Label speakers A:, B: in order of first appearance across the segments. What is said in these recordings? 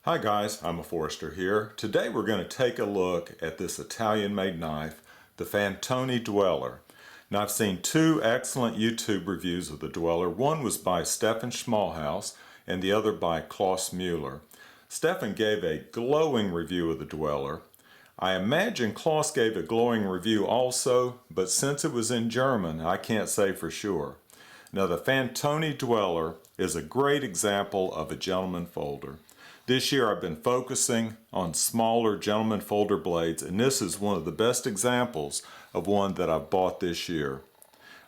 A: Hi guys, I'm a Forester here. Today we're going to take a look at this Italian-made knife, the Fantoni Dweller. Now I've seen two excellent YouTube reviews of the Dweller. One was by Stefan Schmalhaus and the other by Klaus Mueller. Stefan gave a glowing review of the Dweller. I imagine Klaus gave a glowing review also, but since it was in German, I can't say for sure. Now the Fantoni Dweller is a great example of a gentleman folder. This year I've been focusing on smaller gentleman folder blades, and this is one of the best examples of one that I've bought this year.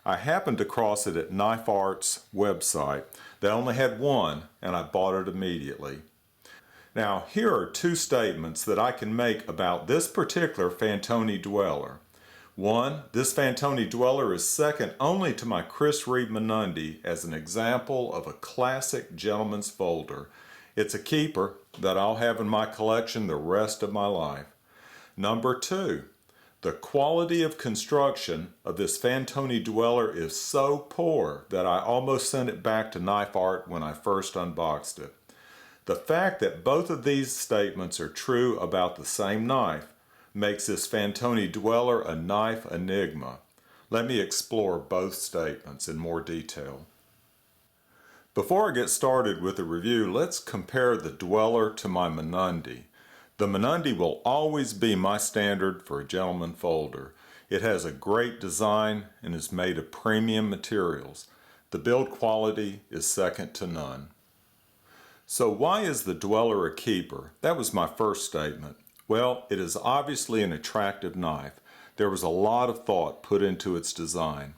A: I happened across it at Knife Art's website. They only had one, and I bought it immediately. Now here are two statements that I can make about this particular Fantoni Dweller. One, this Fantoni Dweller is second only to my Chris Reeve Mnandi as an example of a classic gentleman's folder. It's a keeper that I'll have in my collection the rest of my life. Number two, the quality of construction of this Fantoni Dweller is so poor that I almost sent it back to Knife Art when I first unboxed it. The fact that both of these statements are true about the same knife makes this Fantoni Dweller a knife enigma. Let me explore both statements in more detail. Before I get started with the review, let's compare the Dweller to my Mnandi. The Mnandi will always be my standard for a gentleman folder. It has a great design and is made of premium materials. The build quality is second to none. So why is the Dweller a keeper? That was my first statement. Well, it is obviously an attractive knife. There was a lot of thought put into its design.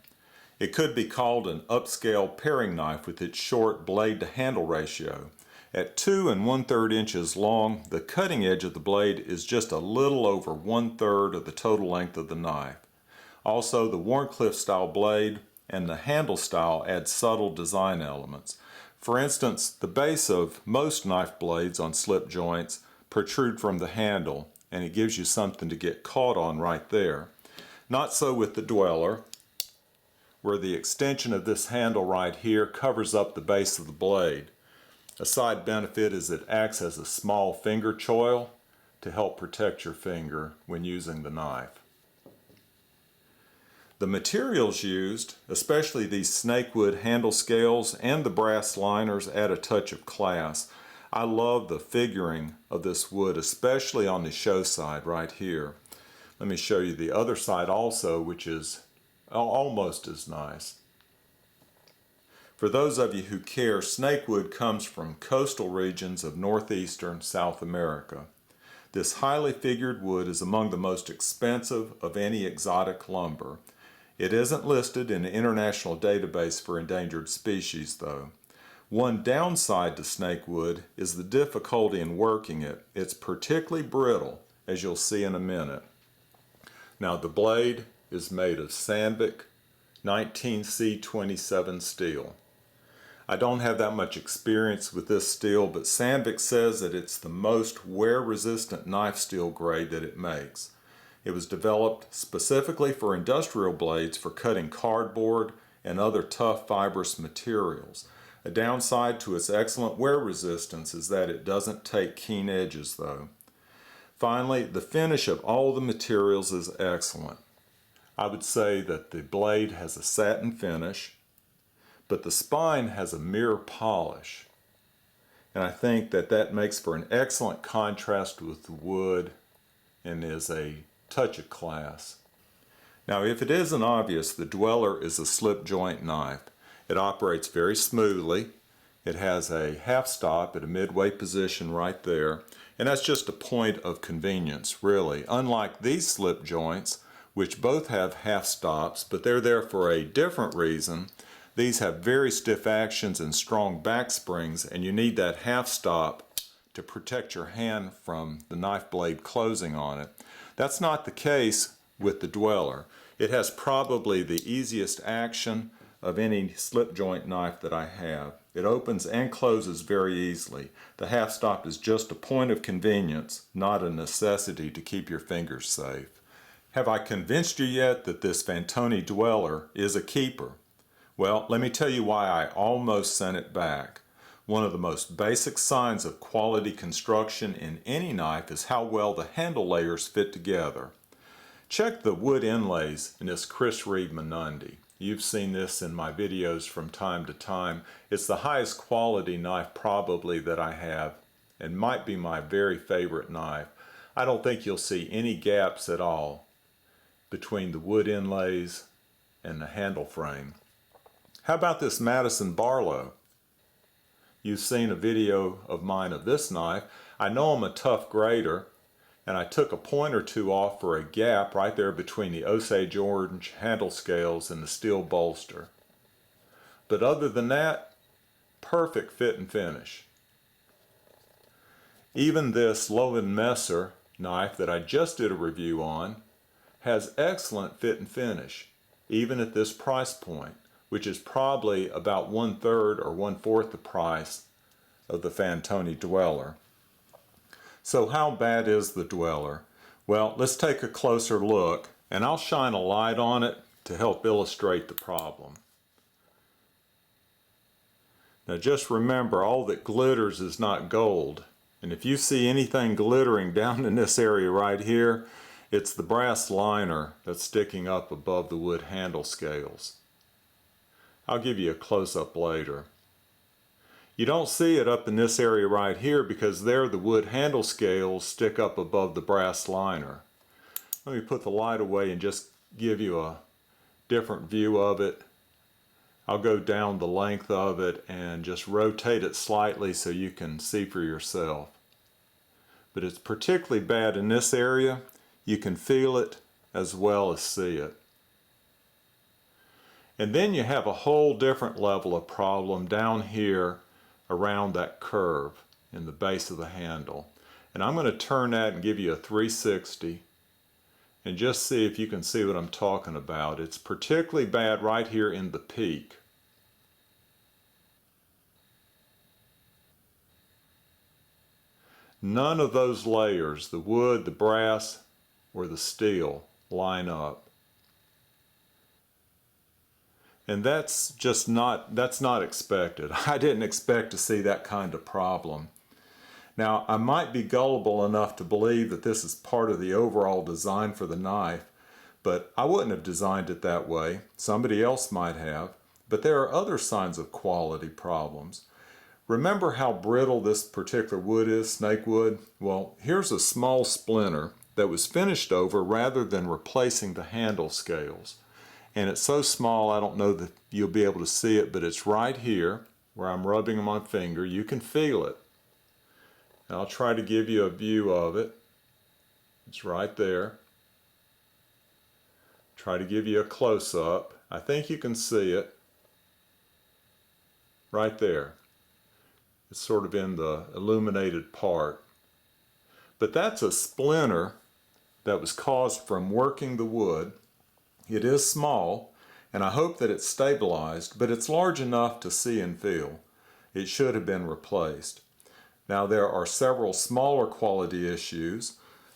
A: It could be called an upscale paring knife with its short blade to handle ratio. At 2 1/3 inches long, the cutting edge of the blade is just a little over 1/3 of the total length of the knife. Also, the Wharncliffe style blade and the handle style add subtle design elements. For instance, the base of most knife blades on slip joints protrude from the handle, and it gives you something to get caught on right there. Not so with the Dweller, where the extension of this handle right here covers up the base of the blade. A side benefit is it acts as a small finger choil to help protect your finger when using the knife. The materials used, especially these snakewood handle scales and the brass liners, add a touch of class. I love the figuring of this wood, especially on the show side right here. Let me show you the other side also, which is almost as nice. For those of you who care, snakewood comes from coastal regions of northeastern South America. This highly figured wood is among the most expensive of any exotic lumber. It isn't listed in the International Database for Endangered Species though. One downside to snakewood is the difficulty in working it. It's particularly brittle, as you'll see in a minute. Now the blade is made of Sandvik 19C27 steel. I don't have that much experience with this steel, but Sandvik says that it's the most wear-resistant knife steel grade that it makes. It was developed specifically for industrial blades for cutting cardboard and other tough fibrous materials. A downside to its excellent wear resistance is that it doesn't take keen edges though. Finally, the finish of all the materials is excellent. I would say that the blade has a satin finish, but the spine has a mirror polish. And I think that that makes for an excellent contrast with the wood and is a touch of class. Now, if it isn't obvious, the Dweller is a slip joint knife. It operates very smoothly. It has a half stop at a midway position right there, and that's just a point of convenience, really. Unlike these slip joints, which both have half stops, but they're there for a different reason. These have very stiff actions and strong back springs, and you need that half stop to protect your hand from the knife blade closing on it. That's not the case with the Dweller. It has probably the easiest action of any slip joint knife that I have. It opens and closes very easily. The half stop is just a point of convenience, not a necessity to keep your fingers safe. Have I convinced you yet that this Fantoni Dweller is a keeper? Well, let me tell you why I almost sent it back. One of the most basic signs of quality construction in any knife is how well the handle layers fit together. Check the wood inlays in this Chris Reeve Mnandi. You've seen this in my videos from time to time. It's the highest quality knife probably that I have, and might be my very favorite knife. I don't think you'll see any gaps at all between the wood inlays and the handle frame. How about this Madison Barlow? You've seen a video of mine of this knife. I know I'm a tough grader, and I took a point or two off for a gap right there between the Osage orange handle scales and the steel bolster. But other than that, perfect fit and finish. Even this Low and Messer knife that I just did a review on has excellent fit and finish, even at this price point, which is probably about 1/3 or 1/4 the price of the Fantoni Dweller. So how bad is the Dweller? Well, let's take a closer look, and I'll shine a light on it to help illustrate the problem. Now just remember, all that glitters is not gold. And if you see anything glittering down in this area right here, it's the brass liner that's sticking up above the wood handle scales. I'll give you a close-up later. You don't see it up in this area right here because there the wood handle scales stick up above the brass liner. Let me put the light away and just give you a different view of it. I'll go down the length of it and just rotate it slightly so you can see for yourself. But it's particularly bad in this area. You can feel it as well as see it. And then you have a whole different level of problem down here around that curve in the base of the handle. And I'm going to turn that and give you a 360 and just see if you can see what I'm talking about. It's particularly bad right here in the peak. None of those layers, the wood, the brass, or the steel, line up. And that's not expected. I didn't expect to see that kind of problem. Now, I might be gullible enough to believe that this is part of the overall design for the knife, but I wouldn't have designed it that way. Somebody else might have. But there are other signs of quality problems. Remember how brittle this particular wood is, snake wood? Well, here's a small splinter that was finished over rather than replacing the handle scales. And it's so small I don't know that you'll be able to see it, but it's right here where I'm rubbing on my finger. You can feel it. And I'll try to give you a view of it. It's right there. Try to give you a close-up. I think you can see it. Right there. It's sort of in the illuminated part. But that's a splinter that was caused from working the wood. It is small, and I hope that it's stabilized, but it's large enough to see and feel. It should have been replaced. Now there are several smaller quality issues,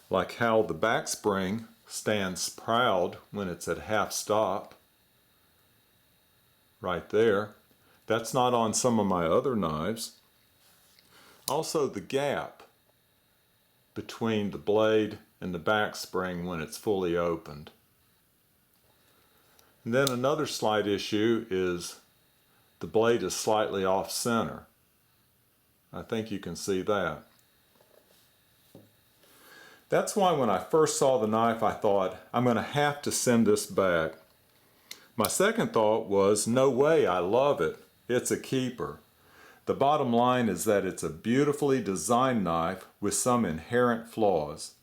A: like how the back spring stands proud when it's at half stop. Right there. That's not on some of my other knives. Also the gap between the blade and the back spring when it's fully opened. And then another slight issue is the blade is slightly off center. I think you can see that. That's why when I first saw the knife I thought, I'm going to have to send this back. My second thought was, no way, I love it. It's a keeper. The bottom line is that it's a beautifully designed knife with some inherent flaws.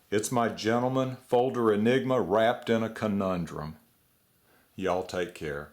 A: It's my gentleman folder Enigma wrapped in a conundrum. Y'all take care.